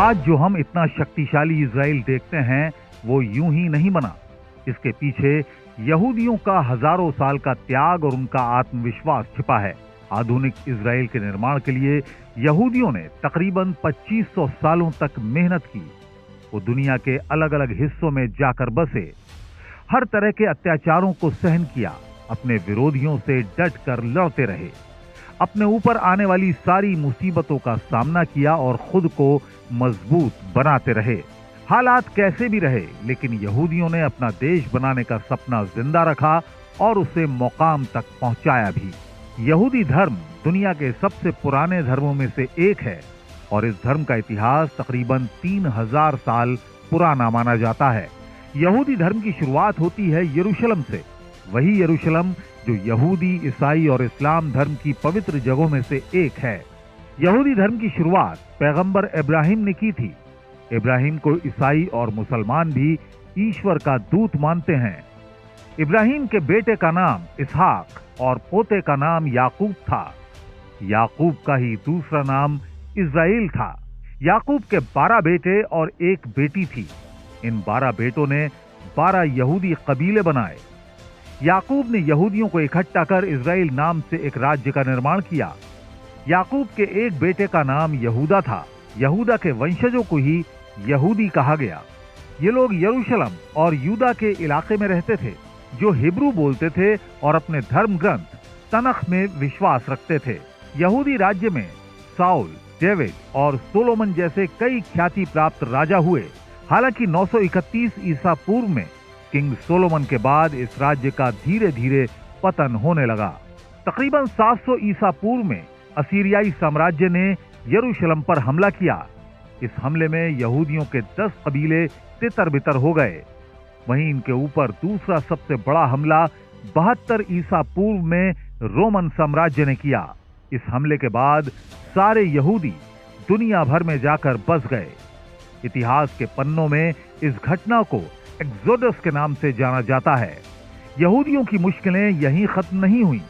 आज जो हम इतना शक्तिशाली इजराइल देखते हैं वो यूं ही नहीं बना। इसके पीछे यहूदियों का हजारों साल का त्याग और उनका आत्मविश्वास छिपा है। आधुनिक इजराइल के निर्माण के लिए यहूदियों ने तकरीबन 2500 सालों तक मेहनत की। वो दुनिया के अलग अलग हिस्सों में जाकर बसे, हर तरह के अत्याचारों को सहन किया, अपने विरोधियों से डट कर लड़ते रहे, अपने ऊपर आने वाली सारी मुसीबतों का सामना किया और खुद को मजबूत बनाते रहे। हालात कैसे भी रहे, लेकिन यहूदियों ने अपना देश बनाने का सपना जिंदा रखा और उसे मुकाम तक पहुंचाया भी। यहूदी धर्म दुनिया के सबसे पुराने धर्मों में से एक है और इस धर्म का इतिहास तकरीबन 3000 साल पुराना माना जाता है। यहूदी धर्म की शुरुआत होती है यरूशलेम से, वही यरूशलेम जो यहूदी, ईसाई और इस्लाम धर्म की पवित्र जगहों में से एक है। यहूदी धर्म की शुरुआत पैगंबर इब्राहिम ने की थी। इब्राहिम को ईसाई और मुसलमान भी ईश्वर का दूत मानते हैं। इब्राहिम के बेटे का नाम इसहाक और पोते का नाम याकूब था। याकूब का ही दूसरा नाम इस्राएल था। याकूब के 12 बेटे और एक बेटी थी। इन 12 बेटों ने 12 यहूदी कबीले बनाए। याकूब ने यहूदियों को इकट्ठा कर इस्राएल नाम से एक राज्य का निर्माण किया। याकूब के एक बेटे का नाम यहूदा था। यहूदा के वंशजों को ही यहूदी कहा गया। ये लोग यरूशलेम और यूदा के इलाके में रहते थे, जो हिब्रू बोलते थे और अपने धर्म ग्रंथ तनख में विश्वास रखते थे। यहूदी राज्य में साउल, डेविड और सोलोमन जैसे कई ख्याति प्राप्त राजा हुए। हालांकि 931 ईसा पूर्व में किंग सोलोमन के बाद इस राज्य का धीरे धीरे पतन होने लगा। तकरीबन 700 ईसा पूर्व में असीरियाई साम्राज्य ने यरूशलेम पर हमला किया। इस हमले में यहूदियों के 10 कबीले तितर-बितर हो गए। वहीं इनके ऊपर दूसरा सबसे बड़ा हमला 72 ईसा पूर्व में रोमन साम्राज्य ने किया। इस हमले के बाद सारे यहूदी दुनिया भर में जाकर बस गए। इतिहास के पन्नों में इस घटना को एक्सोडस के नाम से जाना जाता है। यहूदियों की मुश्किलें यहीं खत्म नहीं हुई।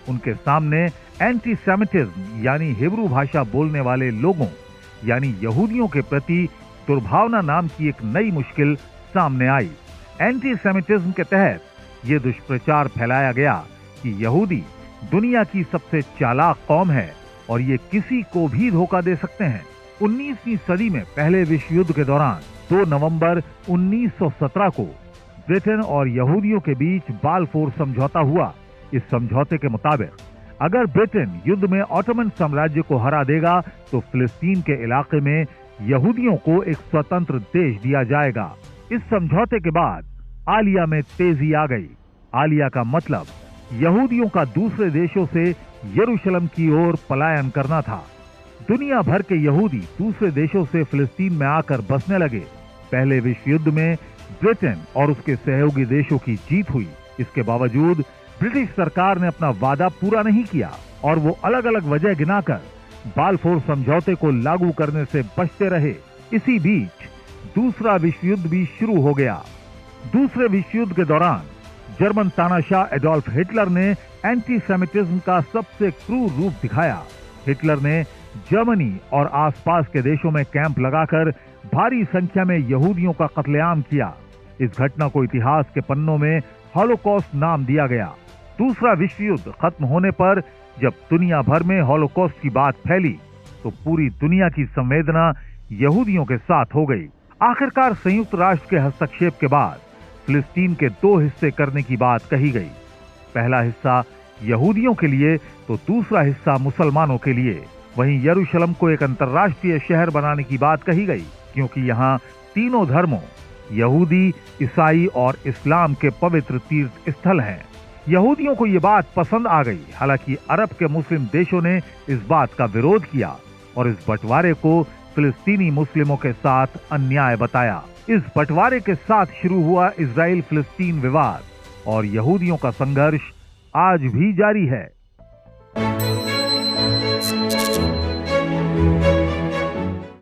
उनके सामने एंटीसेमिटिज्म यानी हिब्रू भाषा बोलने वाले लोगों यानी यहूदियों के प्रति दुर्भावना नाम की एक नई मुश्किल सामने आई। एंटीसेमिटिज्म के तहत यह दुष्प्रचार फैलाया गया कि यहूदी दुनिया की सबसे चालाक कौम है और ये किसी को भी धोखा दे सकते हैं। 19वीं सदी में पहले विश्व युद्ध के दौरान 2 नवंबर 1917 को ब्रिटेन और यहूदियों के बीच बालफोर समझौता हुआ। इस समझौते के मुताबिक अगर ब्रिटेन युद्ध में ऑटोमन साम्राज्य को हरा देगा तो फिलिस्तीन के इलाके में यहूदियों को एक स्वतंत्र देश दिया जाएगा। इस समझौते के बाद आलिया में तेजी आ गई। आलिया का मतलब यहूदियों का दूसरे देशों से यरूशलेम की ओर पलायन करना था। दुनिया भर के यहूदी दूसरे देशों से फिलिस्तीन में आकर बसने लगे। पहले विश्व युद्ध में ब्रिटेन और उसके सहयोगी देशों की जीत हुई। इसके बावजूद ब्रिटिश सरकार ने अपना वादा पूरा नहीं किया और वो अलग अलग वजह गिनाकर बालफोर समझौते को लागू करने से बचते रहे। इसी बीच दूसरा विश्व युद्ध भी शुरू हो गया। दूसरे विश्व युद्ध के दौरान जर्मन तानाशाह एडोल्फ हिटलर ने एंटीसेमिटिज्म का सबसे क्रूर रूप दिखाया। हिटलर ने जर्मनी और आसपास के देशों में कैंप लगाकर भारी संख्या में यहूदियों का कत्लेआम किया। इस घटना को इतिहास के पन्नों में हॉलोकॉस्ट नाम दिया गया। दूसरा विश्व युद्ध खत्म होने पर जब दुनिया भर में हॉलोकॉस्ट की बात फैली तो पूरी दुनिया की संवेदना यहूदियों के साथ हो गई। आखिरकार संयुक्त राष्ट्र के हस्तक्षेप के बाद फिलिस्तीन के 2 हिस्से करने की बात कही गई। पहला हिस्सा यहूदियों के लिए तो दूसरा हिस्सा मुसलमानों के लिए। वहीं यरूशलेम को एक अंतर्राष्ट्रीय शहर बनाने की बात कही गई, क्योंकि यहाँ तीनों धर्मों यहूदी, ईसाई और इस्लाम के पवित्र तीर्थ स्थल हैं। यहूदियों को ये बात पसंद आ गई। हालांकि अरब के मुस्लिम देशों ने इस बात का विरोध किया और इस बंटवारे को फिलिस्तीनी मुस्लिमों के साथ अन्याय बताया। इस बंटवारे के साथ शुरू हुआ इजराइल फिलिस्तीन विवाद और यहूदियों का संघर्ष आज भी जारी है।